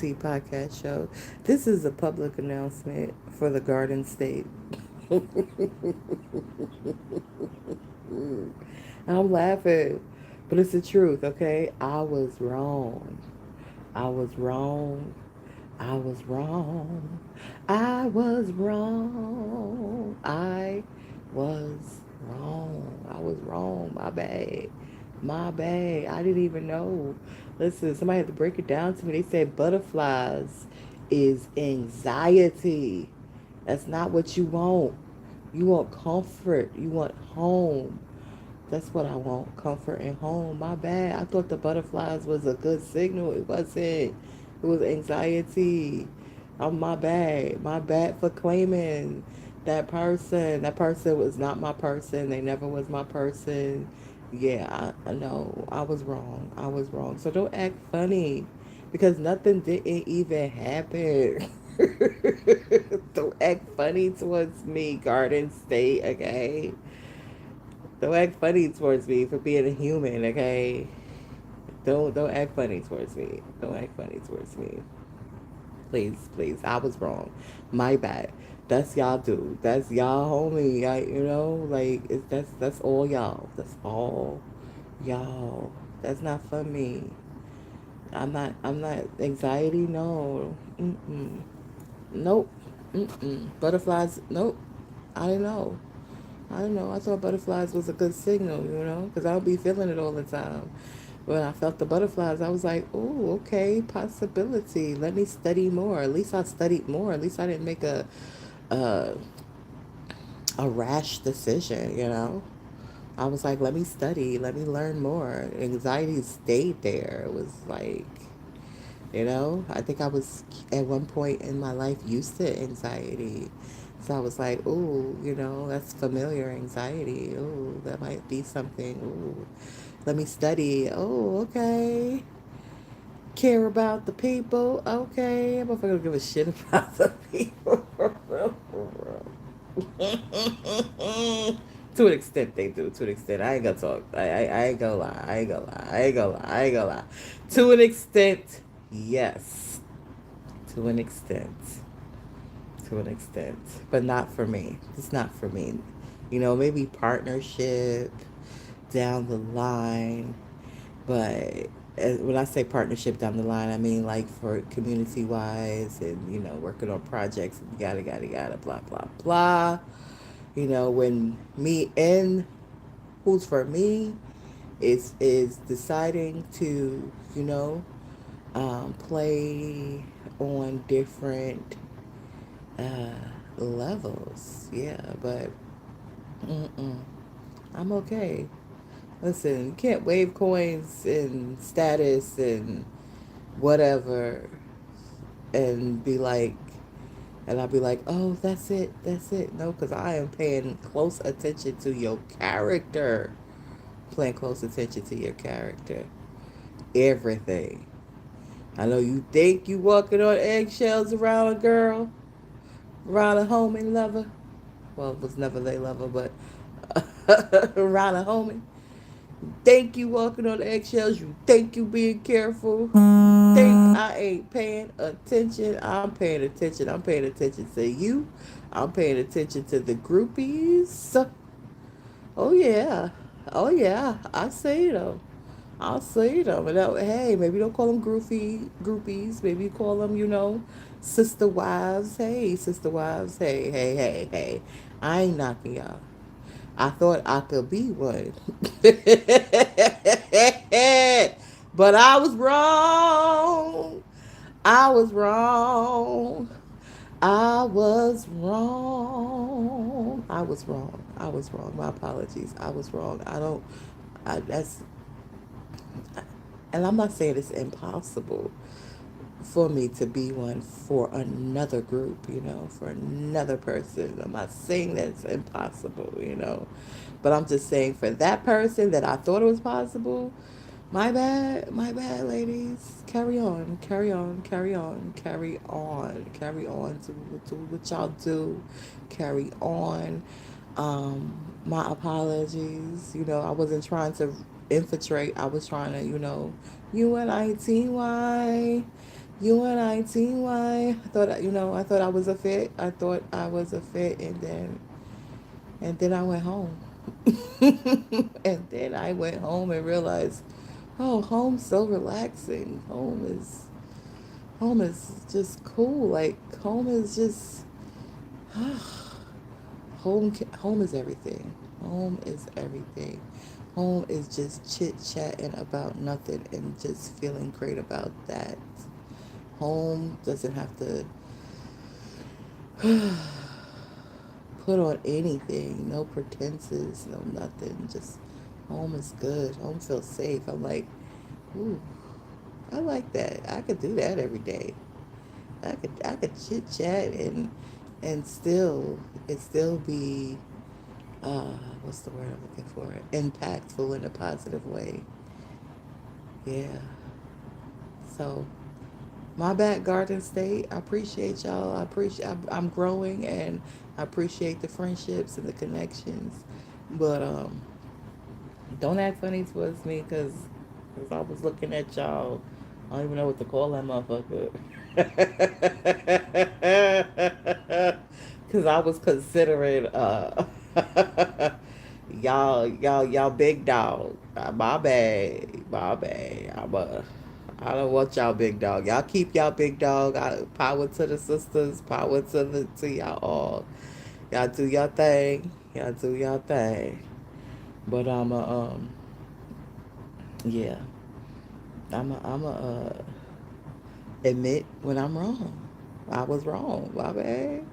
BADDDD podcast show. This is a public announcement for the Garden State. I'm laughing, but it's the truth, okay? I was wrong. I was wrong. I was wrong. I was wrong. I was wrong. I was wrong. My bad. My bad. I didn't even know. Listen, somebody had to break it down to me. They said butterflies is anxiety. That's not what you want. You want comfort. You want home. That's what I want. Comfort and home. My bad. I thought the butterflies was a good signal. It wasn't. It was anxiety. Oh, my bad. My bad for claiming that person. That person was not my person. They never was my person. Yeah, I know. I was wrong. I was wrong. So don't act funny because nothing didn't even happen. Don't act funny towards me, Garden State, okay? Don't act funny towards me for being a human, okay? Don't act funny towards me. Don't act funny towards me. Please, please. I was wrong. My bad. That's y'all do. That's y'all homie. Like that's all y'all. That's all y'all. That's not for me. I'm not anxiety, no. Mm-mm. Nope. Mm-mm. Butterflies, nope. I didn't know. I don't know. I thought butterflies was a good signal, because I don't be feeling it all the time. When I felt the butterflies, I was like, oh, okay, possibility. Let me study more. At least I studied more. At least I didn't make a, a rash decision. I was like, let me study. Let me learn more. Anxiety stayed there. It was like, I think I was at one point in my life used to anxiety. So I was like, ooh, that's familiar anxiety. Ooh, that might be something. Ooh, let me study. Oh, okay. Care about the people. Okay. I'm not gonna give a shit about the people. To an extent, they do. To an extent, I ain't gonna talk. I ain't gonna lie. I ain't gonna lie. I ain't gonna lie. I ain't gonna lie. To an extent, yes. To an extent. To an extent. But not for me. It's not for me. Maybe partnership down the line. But when I say partnership down the line, I mean like for community wise and, working on projects and yada, blah, blah, blah. When me and who's for me is deciding to, play on different uh, levels. Yeah, but mm-mm, I'm okay. Listen, you can't wave coins and status and whatever and be like, and I'll be like, oh, that's it, that's it. No, because I am paying close attention to your character. Paying close attention to your character. Everything. I know you think you walking on eggshells around a girl, around a homie lover. Well, it was never their lover, but around a homie. Think you walking on eggshells. You think you being careful. Think I ain't paying attention. I'm paying attention. I'm paying attention to you. I'm paying attention to the groupies. Oh yeah. Oh yeah. I see them. I'll see them. And hey, maybe don't call them groupies. Maybe you call them, sister wives. Hey, sister wives. Hey, hey, hey, hey. I ain't knocking y'all. I thought I could be one. But I was wrong. I was wrong. I was wrong. I was wrong. I was wrong. My apologies. I was wrong. I don't. That's. And I'm not saying it's impossible for me to be one for another group, for another person. I'm not saying that it's impossible. But I'm just saying for that person that I thought it was possible, my bad, ladies. Carry on, carry on, carry on, carry on, carry on to what y'all do. Carry on. My apologies. I wasn't trying to infiltrate. I was trying to, UNITY, UN19, why? I thought, I thought I was a fit. I thought I was a fit, and then I went home. And then I went home and realized, oh, home's so relaxing. Home is just cool. Like home is just home is everything. Home is everything. Home is just chit chatting about nothing and just feeling great about that. Home doesn't have to put on anything, no pretenses, no nothing. Just home is good. Home feels safe. I'm like, ooh, I like that. I could do that every day. I could chit chat and still be what's the word I'm looking for? Impactful in a positive way. Yeah. So my bad, Garden State. I appreciate y'all. I'm growing, and I appreciate the friendships and the connections. But don't act funny towards me, cause I was looking at y'all. I don't even know what to call that motherfucker. Cause I was considering y'all big dog. My bad, my bad. I don't want y'all big dog. Y'all keep y'all big dog. Power to the sisters. Power to y'all all. Y'all do y'all thing. Y'all do y'all thing. But yeah. I'm admit when I'm wrong. I was wrong. My bad.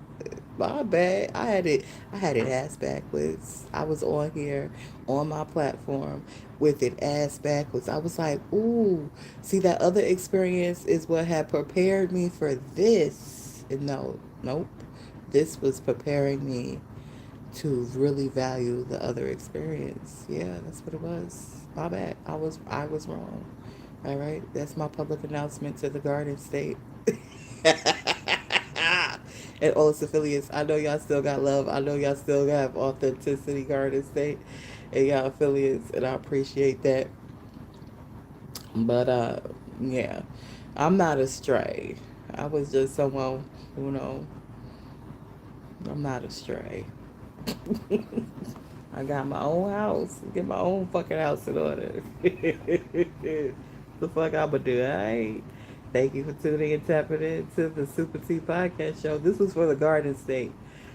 My bad. I had it ass backwards. I was on here on my platform with it ass backwards. I was like, ooh, see, that other experience is what had prepared me for this. And no, nope. This was preparing me to really value the other experience. Yeah, that's what it was. My bad. I was wrong. All right, that's my public announcement to the Garden State. And all its affiliates. I know y'all still got love. I know y'all still have authenticity, Garden State, and y'all affiliates, and I appreciate that. But yeah, I'm not astray. I was just someone, you know, I'm not astray. I got my own house. Get my own fucking house in order. The fuck I'ma do, alright? Thank you for tuning and tapping into the Super T Podcast Show. This was for the Garden State.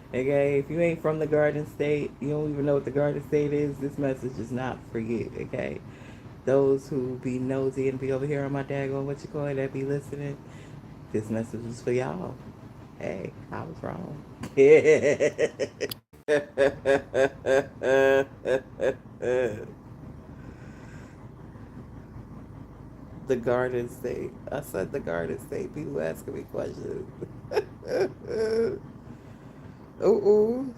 Okay, if you ain't from the Garden State, you don't even know what the Garden State is, this message is not for you, okay? Those who be nosy and be over here on my daggone, what you call it, that be listening, this message is for y'all. Hey, I was wrong. The Garden State. I said the Garden State. People asking me questions. Ooh.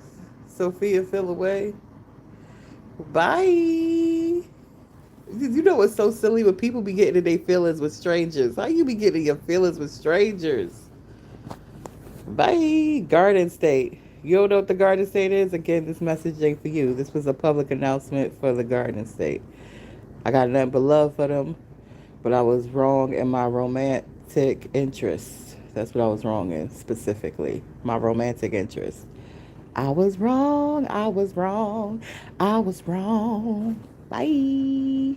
Sophia, feel away. Bye. You know what's so silly when people be getting in their feelings with strangers? How you be getting your feelings with strangers? Bye. Garden State. You don't know what the Garden State is? Again, this message ain't for you. This was a public announcement for the Garden State. I got nothing but love for them, but I was wrong in my romantic interest. That's what I was wrong in specifically. My romantic interest. I was wrong. I was wrong. I was wrong. Bye.